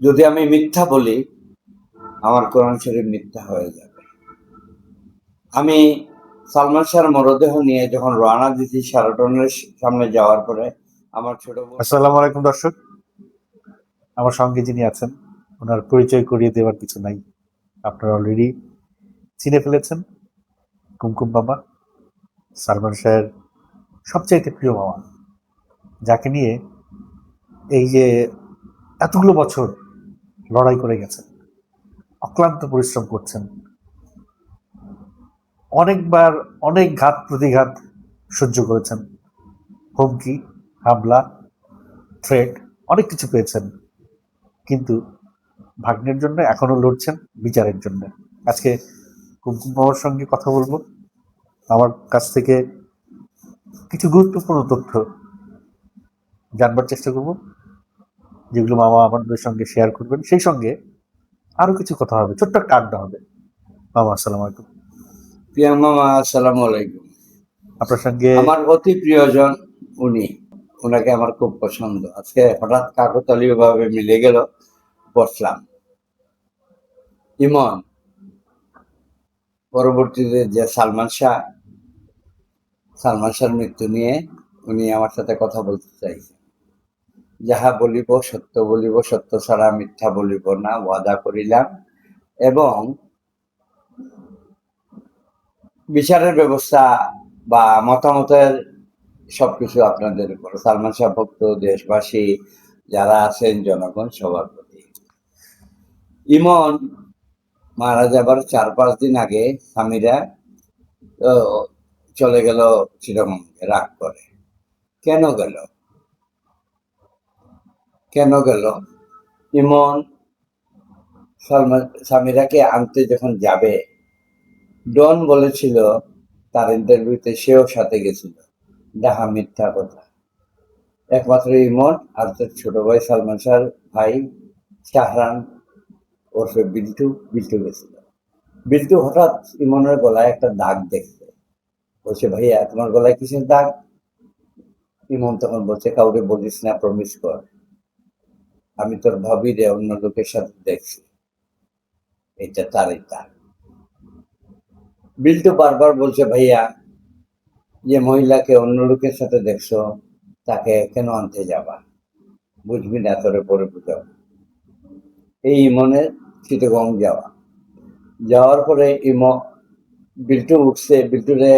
যদি আমি মিথ্যা বলি, আমার কোরআন শরীফ মিথ্যা হয়ে যাবে। আমি সালমান শাহর মরদেহ নিয়ে যখন রওনা দিয়েছি শেরাটনের সামনে যাওয়ার পরে, আমার ছোট বোন। আসসালামু আলাইকুম দর্শক, আমার সঙ্গে যিনি আছেন ওনার পরিচয় করিয়ে দেওয়ার কিছু নাই, আপনারা অলরেডি চিনে ফেলেছেন। কুমকুম বাবা, সালমান শাহের সবচাইতে প্রিয় মামা, যাকে নিয়ে এই যে এতগুলো বছর লড়াই করে গেছেন, অক্লান্ত পরিশ্রম করছেন, অনেকবার অনেক ঘাত প্রতিঘাত সহ্য করেছেন, হুমকি, হামলা, থ্রেট, অনেক কিছু পেয়েছেন, কিন্তু ভাগ্নের জন্য এখনো লড়ছেন বিচারের জন্য। আজকে কুমকুম বাবার সঙ্গে কথা বলবো, আমার কাছ থেকে কিছু গুরুত্বপূর্ণ তথ্য জানবার চেষ্টা করব, যেগুলো মামা আমাদের সঙ্গে শেয়ার করবেন। সেই সঙ্গে আরো কিছু কথা হবে, ছোট্ট একটা আড্ডা হবে। মামা আসসালাম আলাইকুম। প্রিয় মামা, আসসালামু আলাইকুম। আপনার সঙ্গে আমার অতি প্রিয়জন উনি, ওনাকে আমার খুব পছন্দ। আজকে হঠাৎ কাকতালীয় ভাবে মিলে গেল, বসলাম। ইমন, পরবর্তীতে যে সালমান শাহর মৃত্যু নিয়ে উনি আমার সাথে কথা বলতে চাইছেন। যাহা বলিব সত্য বলিব, সত্য ছাড়া মিথ্যা বলিব না, ওয়াদা করিলাম। এবং বিচারের ব্যবস্থা বা মতামতের সবকিছু আপনাদের উপর। সালমান শাহ ভক্ত দেশবাসী যারা আছেন, জনগণ, সবার প্রতি। ইমন মারা যাবার 4-5 দিন আগে স্বামীরা চলে গেল চিরমঙ্গে, রাগ করে। কেন গেল? ইমন সামিরাকে আনতে যখন যাবে, ডন বলেছিল তার ইন্টারভিউতে সেও সাথে গেছিল। ডাহা মিথ্যা কথা। একমাত্র ইমন আর তার ছোট ভাই সালমান শাহর ভাই শাহরান ওরফে বিল্টু গেছিল। বিল্টু হঠাৎ ইমনের গলায় একটা দাগ দেখছে, বলছে, ভাইয়া তোমার গলায় কিসের দাগ? ইমন তখন বলছে, কাউকে বলিস না, প্রমিস কর, আমি তোর ভাবি রে অন্য লোকের সাথে দেখছি, এটা তারই দাগ। বিল্টু বারবার বলছে, ভাইয়া যে মহিলাকে অন্য লোকের সাথে দেখছো তাকে কেন আনতে যাবা? বুঝবি না, তোরে পরে বুঝাবো। এই ইমনের চিটাগং যাওয়ার পরে বিল্টু উঠছে, বিল্টুরে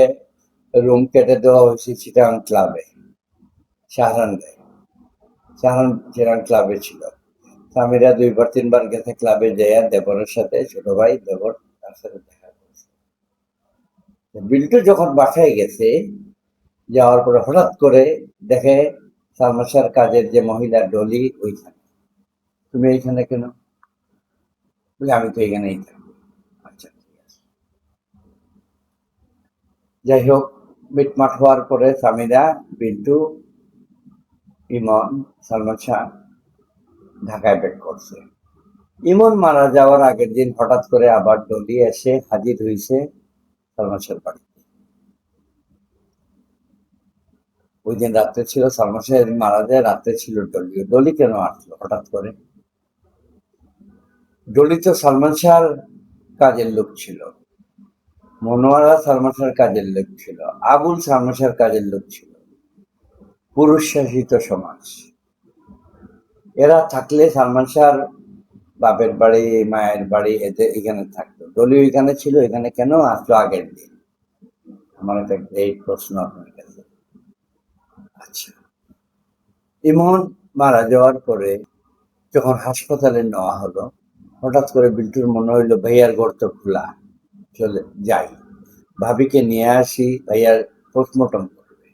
রুম কেটে দেওয়া হয়েছে চিটাগং ক্লাবে, শাহরান চিটাগং ক্লাবে ছিল। স্বামীরা 2-3 বার গেছে ক্লাবে, যাইয়া দেবরের সাথে, ছোট ভাই দেবর, তার সাথে দেখা করছে। বিল্টু যখন বাসায় গেছে, যাওয়ার পরে হঠাৎ করে দেখে সালমান শাহর কাজের যে মহিলা ডলি ওইখানে। তুমি এইখানে কেন? বলে, আমি তো এখানেই থাকি। আচ্ছা, ঠিক আছে। যাই হোক, মিটমাট হওয়ার পরে স্বামীরা, বিল্টু, ইমন, সালমান শাহ ঢাকায় ব্যাক করছে। ইমন মারা যাওয়ার আগের দিন হঠাৎ করে আবার ডলি এসে হাজির হয়েছে সালমান শাহর বাড়িতে। ওই দিন রাত্রে ছিল, সালমান শাহ মারা যায় রাত্রে ছিল ডলি। ডলি কেন আসলো হঠাৎ করে? ডলি তো সালমান শাহর কাজের লোক ছিল, মনোয়ারা সালমান শাহর কাজের লোক ছিল, আবুল সালমান শাহর কাজের লোক ছিল। পুরুষ শাসিত সমাজ, এরা থাকলে সালমান শাহর বাপের বাড়ি, মায়ের বাড়ি, এতে এখানে থাকতো। ডলি এখানে ছিল, এখানে কেন আসলো আগের দিন? আমার একটা গ্রেট প্রশ্ন আপনার কাছে। আচ্ছা, ইমন মারা যাওয়ার পরে যখন হাসপাতালে নেওয়া হলো, হঠাৎ করে বিল্টুর মনে হইলো ভাইয়ার ঘর তো খোলা, চলে যাই, ভাবিকে নিয়ে আসি, ভাইয়ার পোস্টমর্টম করবে।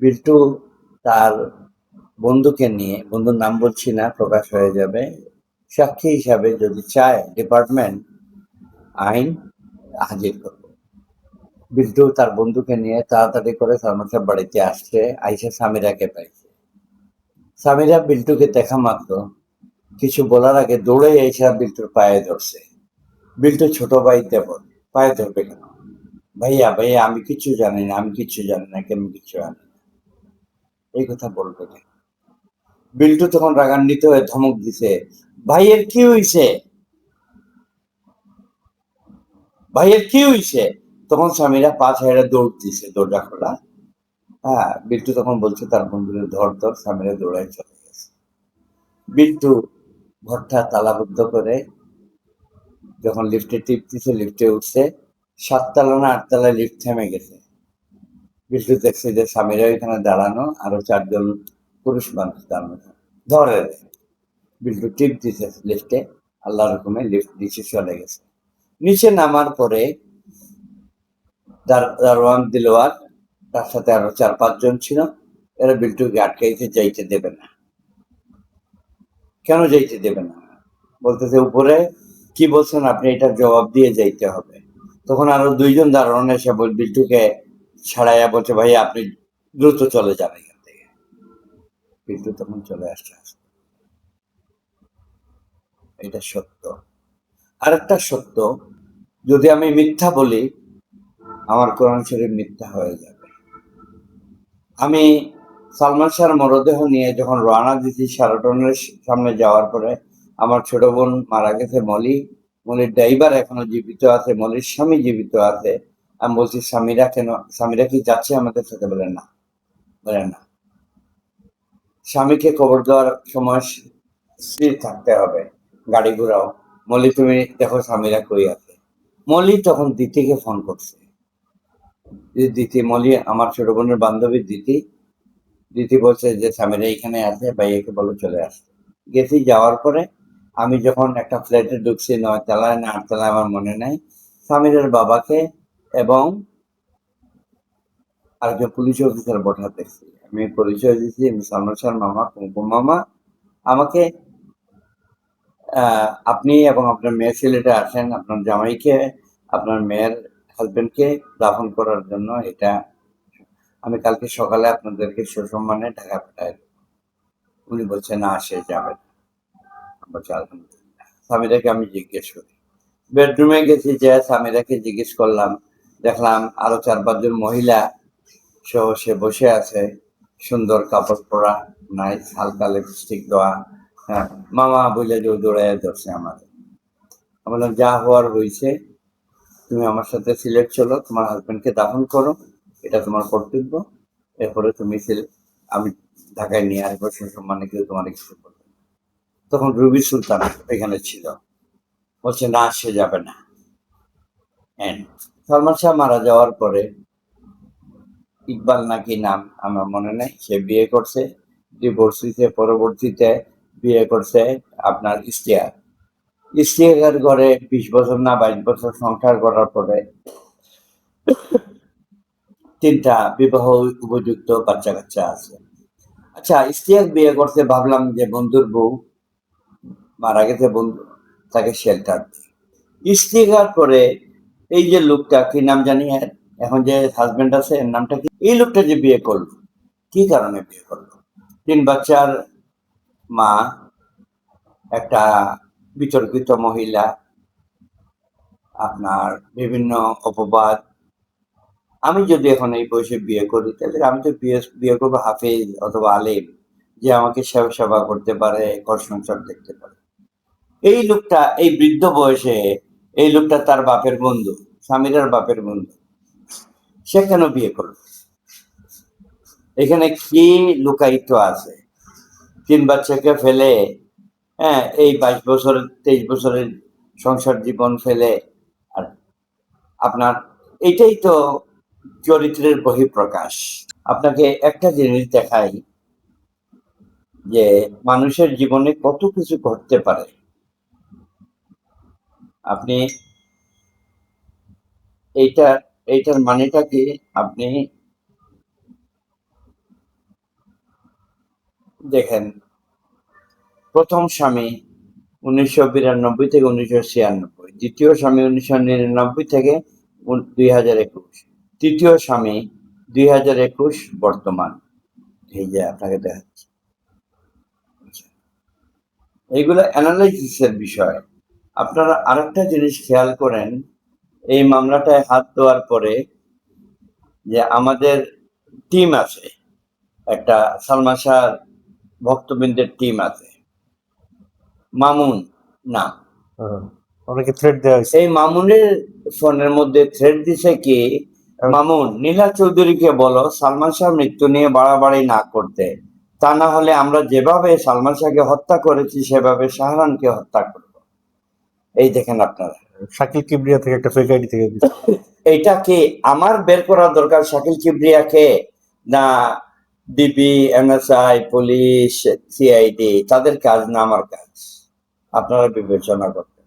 বিল্টু তার বন্ধুকে নিয়ে, বন্ধুর নাম বলছি না, প্রকাশ হয়ে যাবে, সাক্ষী হিসাবে যদি চায় ডিপার্টমেন্ট, আইন হাজির করবো। বিল্টু তার বন্ধুকে নিয়ে তাড়াতাড়ি করে সালমান শাহ বাড়িতে আসছে, আইসে সামিরাকে পাইছে। সামিরা বিল্টুকে দেখা মাত্র কিছু বলার আগে দৌড়ে এসে বিল্টুর পায়ে ধরছে। বিল্টু ছোট ভাই দেবর, পায়ে ধরবে কেন? ভাইয়া ভাইয়া আমি কিচ্ছু জানি না, আমি কিচ্ছু জানি না, কেমন কিচ্ছু জানি না, এই কথা বলবে না। বিল্টু তখন রাগান্বিত হয়ে ধমক দিছে, ভাইয়ের কি হইছে, ভাইয়ের কি হইছে? তখন স্বামীরা পা ছেড়ে দৌড় দিছে, দরজা খোলা। হ্যাঁ, বিল্টু তখন বলছে তার বন্ধুদের ধর ধর, স্বামীরা দৌড়ায় চলে গেছে। বিল্টু ঘরটা তালাবদ্ধ করে যখন লিফটে টিপ দিছে, লিফটে উঠছে, ৭ তলা না ৮ তলায় লিফট থেমে গেছে। বিল্টু দেখছে যে স্বামীরা ওইখানে দাঁড়ানো, আরো ৪ জন পুরুষ মানুষ দাঁড়ানো, ধরে। বিল্টু টিপ দিছে লিফটে, আল্লাহর হুকুমে লিফট নিচে চলে গেছে। নিচে নামার পরে দারোয়ান দিলওয়ার, তার সাথে আরো ৪-৫ জন ছিল, এরা বিল্টুকে আটকাইতে যাইতে দেবে না। কেন যাইতে দেবে না? বলতেছে উপরে কি বলছেন আপনি, এটার জবাব দিয়ে যাইতে হবে। তখন আরো ২ জন দারোয়ান এসে বিল্টুকে ছাড়াইয়া বলছে, ভাই আপনি দ্রুত চলে যান এখান থেকে। বিল্টু তখন চলে আসছে। এটা সত্য। আরেকটা সত্য, যদি আমি মিথ্যা বলি, আমার কোরআন শরীফ মিথ্যা হয়ে যাবে। আমি সালমান শাহর মরদেহ নিয়ে যখন রওনা দিছি শেরাটনের সামনে যাওয়ার পরে, আমার ছোট বোন মারা গেছে মলি, মলির ড্রাইভার এখনো জীবিত আছে, মলির স্বামী জীবিত আছে। আমি বলছি স্বামীরা কেন, স্বামীরা কি যাচ্ছে আমাদের সাথে? বলে না, বলে না। স্বামীকে কবর দেওয়ার সময় স্থির থাকতে হবে, গাড়ি ঘোরাও। মলি তুমি দেখো স্বামীরা কই আছে। মলি তখন দিতিকে ফোন করছে, যে দিতি, মলি আমার ছোট বোনের বান্ধবী দিতি। দিতি বলছে যে স্বামীরা এখানে আছে, ভাইয়াকে বলো চলে আসতে। গেছি, যাওয়ার পরে আমি যখন একটা ফ্ল্যাটে ঢুকছি, ৯ তলায় না ৮ তলায় আমার মনে নাই, স্বামীরের বাবাকে এবং আরেকজন পুলিশ অফিসার বসা দেখছি। আমি পরিচয় দিচ্ছি, আমি সালমান শাহর মামা, কুমকুম মামা। আমাকে আপনি এবং আপনার মেয়ে ছেলেটা আসেন, আপনার জামাইকে, আপনার মেয়ের হাজবেন্ডকে দাফন করার জন্য। এটা আমি কালকে সকালে আপনাদেরকে সসম্মানে ঢাকা পাঠাই। উনি বলছে না, সে যাবে না। বলছে আলহামদুলিল্লাহ। স্বামীরাকে আমি জিজ্ঞেস করি, বেডরুমে গেছি, যে স্বামীরাকে জিজ্ঞেস করলাম, দেখলাম আরো ৪-৫ জন মহিলা সহ সে বসে আছে, সুন্দর কাপড় পরা, নাইস, হালকা লিপস্টিক দেওয়া। হ্যাঁ, মামা বলে যে দৌড়াইয়া ধরছে আমাদের। আমি বললাম যা হওয়ার হয়েছে, তুমি আমার সাথে সিলেট চলো, তোমার হাজবেন্ডকে দাফন করো, এটা তোমার কর্তব্য। এরপরে তুমি আমি ঢাকায় নিয়ে আসবো, সসম্মানে কেউ তোমার কিছু বলবে না। তখন রুবি সুলতান এখানে ছিল, বলছে না, সে যাবে না। সালমান শাহ মারা যাওয়ার পরে ইকবাল নাকি নাম, আমার মনে নেই, সে বিয়ে করছে, ডিভোর্স হয়েছে, পরবর্তীতে বিয়ে করছে আপনার ইশতিয়াক। ইশতিয়াকের ঘরে ২০ বছর না ২২ বছর সংসার করার পরে ৩টা বিবাহ উপযুক্ত বাচ্চা কাচ্চা আছে। আচ্ছা, ইশতিয়াক বিয়ে করতে, ভাবলাম যে বন্ধুর বউ মারা গেছে, বন্ধু তাকে শেল্টার দিই। ইশতিয়াকের পরে এই যে লোকটা, কি নাম জানি, এখন যে হাজবেন্ড আছে এর নামটা কি, এই লোকটা যে বিয়ে করলো, কি কারণে বিয়ে করলো? ৩ বাচ্চার মা, একটা বিতর্কিত মহিলা, আপনার বিভিন্ন অপবাদ। আমি যদি এখন এই বয়সে বিয়ে করি, তাহলে আমি তো বিয়ে করবো হাফেজ অথবা আলেম, যে আমাকে সেবা করতে পারে, ঘর সংসার দেখতে পারে। এই লোকটা এই বৃদ্ধ বয়সে, এই লোকটা তার বাপের বন্ধু, স্বামীর বাপের বন্ধু, সে কেন বিয়ে করলো? এখানে কি লুকায়িত আছে? ৩ বাচ্চাকে ফেলে, হ্যাঁ, এই ২২ বছর ২৩ বছরের সংসার জীবন ফেলে। আর আপনার এটাই তো চরিত্রের বহিঃপ্রকাশ। আপনাকে একটা জিনিস দেখাই, যে মানুষের জীবনে কত কিছু ঘটতে পারে। আপনি এইটা, এইটার মানেটা কি, আপনি দেখেন, প্রথম স্বামী ১৯৯২ থেকে ১৯৯৬, দ্বিতীয় স্বামী ১৯৯৯ থেকে ২০২১, তৃতীয় স্বামী ২০২১ বর্তমান। এই যে আপনাকে দেখাচ্ছি, এইগুলো অ্যানালাইসিসের বিষয়। আপনারা আরেকটা জিনিস খেয়াল করেন, এই মামলাটায় হাত দেওয়ার পরে যে আমাদের টিম আছে, একটা সালমান শাহ ভক্তবৃন্দের টিম আছে, মামুন নাম। ওনাকে থ্রেট দেওয়া হয়েছে। এই মামুনের ফোনের মধ্যে থ্রেড দিছে কি, মামুন নীলা চৌধুরীকে বলো সালমান শাহ মৃত্যু নিয়ে বাড়াবাড়ি না করতে, তা না হলে আমরা যেভাবে সালমান শাহকে হত্যা করেছি সেভাবে শাহরানকে হত্যা করব। এই দেখেন আপনারা, শাকিল কিবরিয়া থেকে একটা ফেক আইডি থেকে এইটা কি আমার বের করা দরকার শাকিল কিবরিয়াকে, না ডিবি, এনএসআই, পুলিশ, সিআইডি, তাদের কাজ না আমার কাজ? আপনারা বিবেচনা করবেন।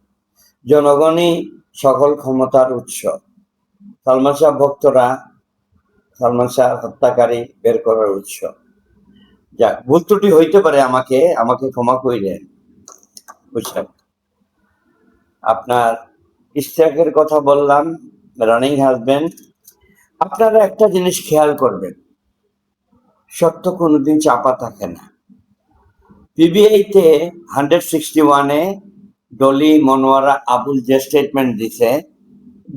জনগণই সকল ক্ষমতার উৎস। সালমান শাহ ভক্তরা সালমান শাহ হত্যাকারী বের করার উৎস। যাক, ভুল ত্রুটি হইতে পারে, আমাকে ক্ষমা করিলেন। বুঝছেন? আপনার ইশতিয়াকের কথা বললাম, রানিং হাজবেন্ড। আপনারা একটা জিনিস খেয়াল করবেন, সত্য কোনোদিন চাপা থাকে না। পিবিআইতে 161-এ ডলি, মনোয়ারা, আবুল যে স্টেটমেন্ট দিছে,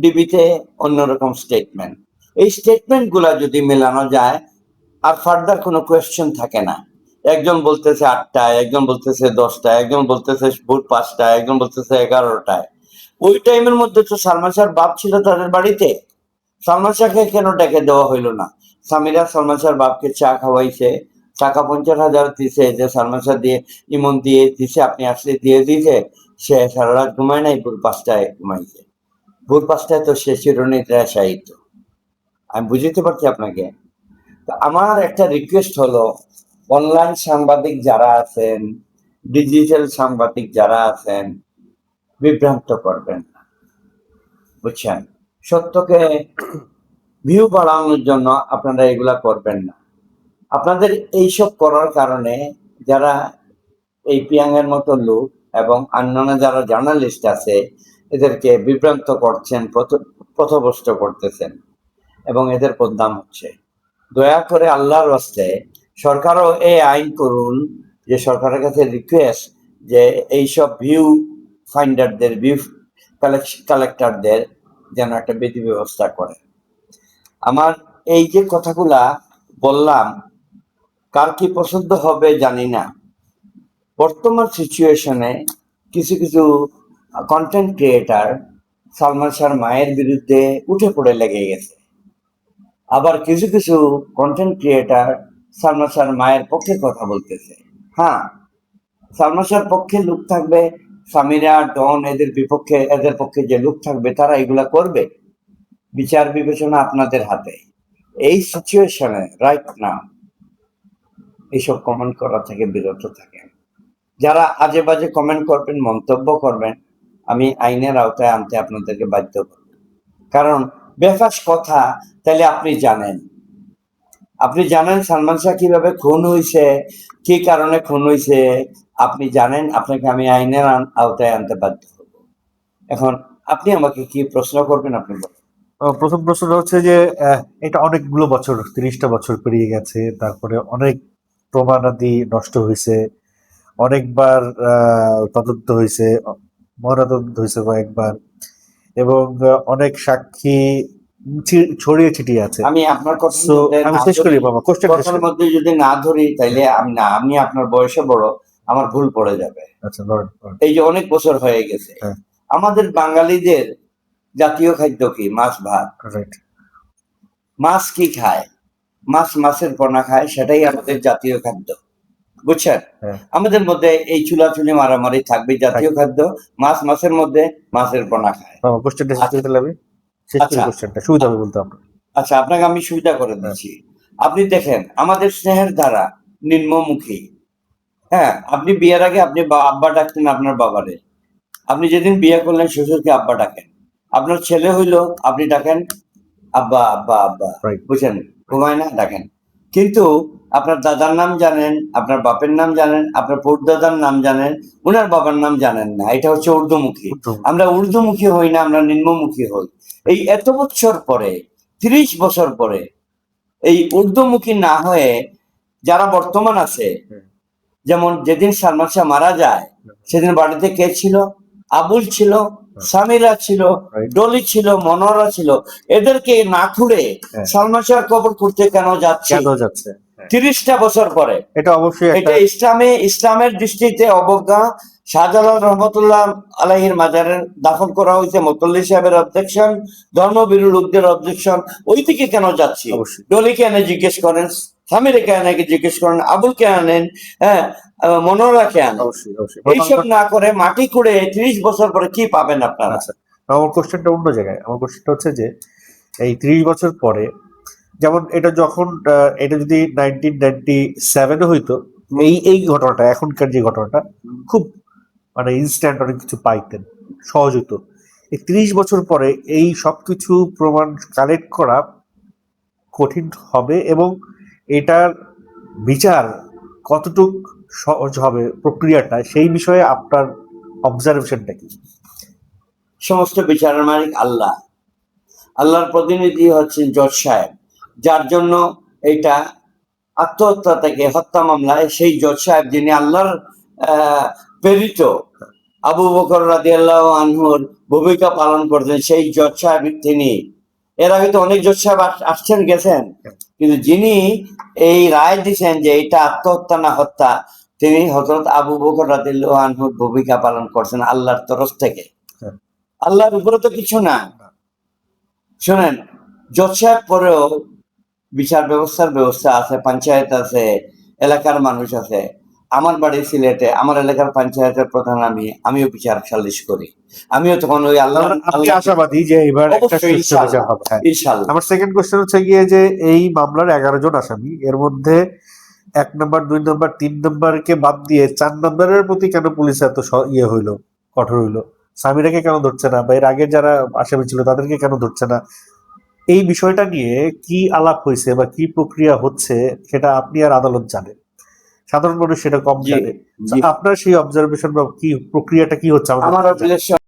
ডিবিতে অন্যরকম স্টেটমেন্ট। এই স্টেটমেন্ট গুলা যদি মেলানো যায়, আর ফার্দার কোনো কোয়েশ্চেন থাকে না। একজন বলতেছে 8টায়, একজন বলতেছে 10টায়, একজন বলতেছে ভোর 5টায়, একজন বলতেছে 11টায়। ওই টাইমের মধ্যে তো সালমান শাহর বাপ ছিল তাদের বাড়িতে। সালমান শাহকে কেন ডেকে দেওয়া হইলো না? সামিরা সালমান শাহর বাপকে চা খাওয়াইছে, টাকা 50,000 দিছে, যে সালমান শাহ দিয়ে ইমন দিয়ে দিছে, আপনি আসলে দিয়ে দিছে। সে সারা রাত ঘুমায় নাই, ভোর 5টায় ঘুমাইছে। ভোর 5টায় তো সে চিরনিদ্রায় শায়িত। আমি বুঝতে পারছি আপনাকে। আমার একটা রিকোয়েস্ট হলো, অনলাইন সাংবাদিক যারা আছেন, ডিজিটাল সাংবাদিক যারা আছেন, বিভ্রান্ত করবেন না। বুঝছেন? সত্যকে ভিউ বাড়ানোর জন্য আপনারা এগুলা করবেন না। আপনাদের এইসব করার কারণে যারা এই পিয়াংয়ের মতো লোক এবং অন্যান্য যারা জার্নালিস্ট আছে, এদেরকে বিভ্রান্ত করছেন, পথভ্রষ্ট করতেছেন এবং এদের বদনাম হচ্ছে। দয়া করে আল্লাহর রাস্তে সরকারও এই আইন করুন, যে সরকারের কাছে রিকোয়েস্ট যে এইসব ভিউ ফাইন্ডারদের, ভিউ কালেক্টরদের যেন একটা বিধি ব্যবস্থা করে। আমার এই যে কথাগুলা বললাম, কার কি পছন্দ হবে জানি না। বর্তমান সিচুয়েশনে কিছু কিছু কন্টেন্ট ক্রিয়েটার সালমান শাহর মায়ের বিরুদ্ধে উঠে পড়ে লেগে গেছে। আবার কিছু কিছু কন্টেন্ট ক্রিয়েটার সালমান শাহর মায়ের পক্ষে কথা বলতেছে। হ্যাঁ, সালমান শাহর পক্ষে লোক থাকবে, সামিরা, ডন, এদের পক্ষে যে লোক থাকবে তারা এগুলা করবে। বিচার বিবেচনা আপনাদের হাতে। এই সিচুয়েশনে রাইট না এইসব কমেন্ট করা থেকে বিরত থাকেন। যারা আজে বাজে কমেন্ট করবেন, মন্তব্য করবেন, আমি আইনের আওতায় আনতে আপনাদেরকে বাধ্য করব। কারণ বেফাস কথা, তাহলে আপনি জানেন সালমান শাহ কিভাবে খুন হয়েছে, কি কারণে খুন হয়েছে, আপনি জানেন, আপনাকে আমি আইনের আওতায় আনতে বাধ্য করব। এখন আপনি আমাকে কি প্রশ্ন করবেন, আপনি বলেন। প্রথম প্রশ্নটা হচ্ছে যে এটা অনেকগুলো বছর, 30টা বছর পেরিয়ে গেছে, তারপরে অনেক প্রমাণাদি নষ্ট হয়েছে, অনেকবার তদন্ত হয়েছে, ময়নাতদন্ত হয়েছে কয়েকবার, এবং অনেক সাক্ষী ছড়িয়ে ছিটিয়ে আছে। আমি আপনার কথা আমি শেষ করি বাবা, কথার মধ্যে যদি না ধরি, তাইলে আমি আপনার বয়সে বড়, আমার ভুল পড়ে যাবে। আচ্ছা, এই যে অনেক বছর হয়ে গেছে, আমাদের বাঙালিদের জাতীয় খাদ্য কি? মাছ ভাত। মাছ কি খায়? মাছের পোনা খায়, সেটাই আমাদের জাতীয় খাদ্য। বুঝছেন? আমাদের মধ্যে এই চুলাচুলি মারামারি থাকবে, জাতীয় খাদ্য মাছের মধ্যে মাছের পোনা খায়। আচ্ছা, আপনাকে আমি সুবিধা করে দিচ্ছি। আপনি দেখেন, আমাদের স্নেহের ধারা নিম্নমুখী। হ্যাঁ, আপনি বিয়ের আগে আপনি আব্বা ডাকতেন আপনার বাবারে, আপনি যেদিন বিয়ে করলেন শ্বশুরকে আব্বা ডাকেন। আপনার ছেলে হইলো, আপনি ডাকেন আব্বা আব্বা আব্বা। বুঝছেন? ঘুমায় না, ডাকেন। কিন্তু আপনার দাদার নাম জানেন, আপনার বাপের নাম জানেন, আপনার দাদার নাম জানেন, উনার বাবার নাম জানেন না। এটা হচ্ছে ঊর্ধ্বমুখী। আমরা ঊর্ধ্বমুখী হই না, আমরা নিম্নমুখী হই। এই এত বছর পরে, 30 বছর পরে, এই ঊর্ধ্বমুখী না হয়ে যারা বর্তমান আছে, যেমন যেদিন সালমান শাহ মারা যায়, সেদিন বাড়িতে কে ছিল? আবুল ছিল, সামিরা ছিল, ডলি ছিল, মনোয়ারা ছিল। এদেরকে না খুঁড়ে সালমান শাহ কবর করতে কেন যাচ্ছে? 30টা বছর পরে। এটা অবশ্যই একটা এটা ইসলামের দৃষ্টিতে অবজ্ঞা। শাহজালাল রহমতুল্লাহ আলাইহির মাজারে দাফন করা হয়েছে, মতল্লি সাহেবের অবজেকশন, ধর্মবিরু লোকদের অবজেকশন। ওই দিকে কেন যাচ্ছি? অবশ্যই ডলিকে এনে জিজ্ঞেস করেন, সামিরকে এনে জিজ্ঞেস করেন, আবুলকে আনেন, হ্যাঁ, মনোরাকে আনেন। অবশ্যই অবশ্যই এইসব না করে মাটি খুঁড়ে 30 বছর পরে কি পাবেন আপনারা? আচ্ছা, আমার কোশ্চেনটা অন্য জায়গায়। আমার কোশ্চেনটা হচ্ছে যে এই 30 বছর পরে, যেমন এটা যখন এটা যদি 1997 হইতো, এই ঘটনাটা, এখনকার যে ঘটনাটা খুব মানে ইনস্ট্যান্ট অনেক কিছু পাইতেন, সহজ হতো। এই 30 বছর পরে এই সবকিছু প্রমাণ কালেক্ট করা কঠিন হবে, এবং এটার বিচার কতটুক সহজ হবে প্রক্রিয়াটা, সেই বিষয়ে আপনার অবজারভেশনটা কি? সমস্ত বিচারের মালিক আল্লাহ। আল্লাহর প্রতিনিধি হচ্ছেন জজ সাহেব, যার জন্য এটা আত্মহত্যা থেকে হত্যা মামলায় সেই জজ সাহেব যিনি আল্লাহর প্রেরিত, আবু বকর রাদিয়াল্লাহু আনহুর ভূমিকা পালন করতেন, সেই জজ সাহেব তিনি। এর আগে তো অনেক জজ সাহেব আসছেন গেছেন, কিন্তু যিনি এই রায় দিচ্ছেন যে এটা আত্মহত্যা না হত্যা, তিনি হযরত আবু বকর রাদিয়াল্লাহু আনহুর ভূমিকা পালন করছেন আল্লাহর তরফ থেকে। আল্লাহর উপরে তো কিছু না। শোনেন, জজ সাহেব পরেও বিচার ব্যবস্থা আছে, পঞ্চায়েত আছে, এলাকার মানুষ আছে। আমার বাড়ি সিলেটে, আমার এলাকার পঞ্চায়েতের প্রধান আমিও বিচার সালিশ করি। আমিও তখন ওই আল্লাহ আপনি আশাবাদী যে এবার একটা অবশ্যই সুষ্ঠু বিচার হবে? হ্যাঁ। ইনশাআল্লাহ। আমার সেকেন্ড কোশ্চেন হচ্ছে গিয়ে যে এই মামলার 11 জন আসামি, এর মধ্যে 1 নম্বর, 2 নম্বর, 3 নম্বরকে বাদ দিয়ে 4 নম্বরের প্রতি কেন পুলিশ এত ইয়ে হইলো, কঠোর হইলো? সামিরাকে কেন ধরছে না, বা এর আগের যারা আসামি ছিল তাদেরকে কেন ধরছে না? এই বিষয়টা নিয়ে কি আলাপ হয়েছে বা কি প্রক্রিয়া হচ্ছে, সেটা আপনি আর আদালত জানেন, সাধারণ মানুষ সেটা কম জি, জানে। জি। আপনার সেই অবজারভেশন বা কি প্রক্রিয়াটা কি হচ্ছে আমার অবজারভেশন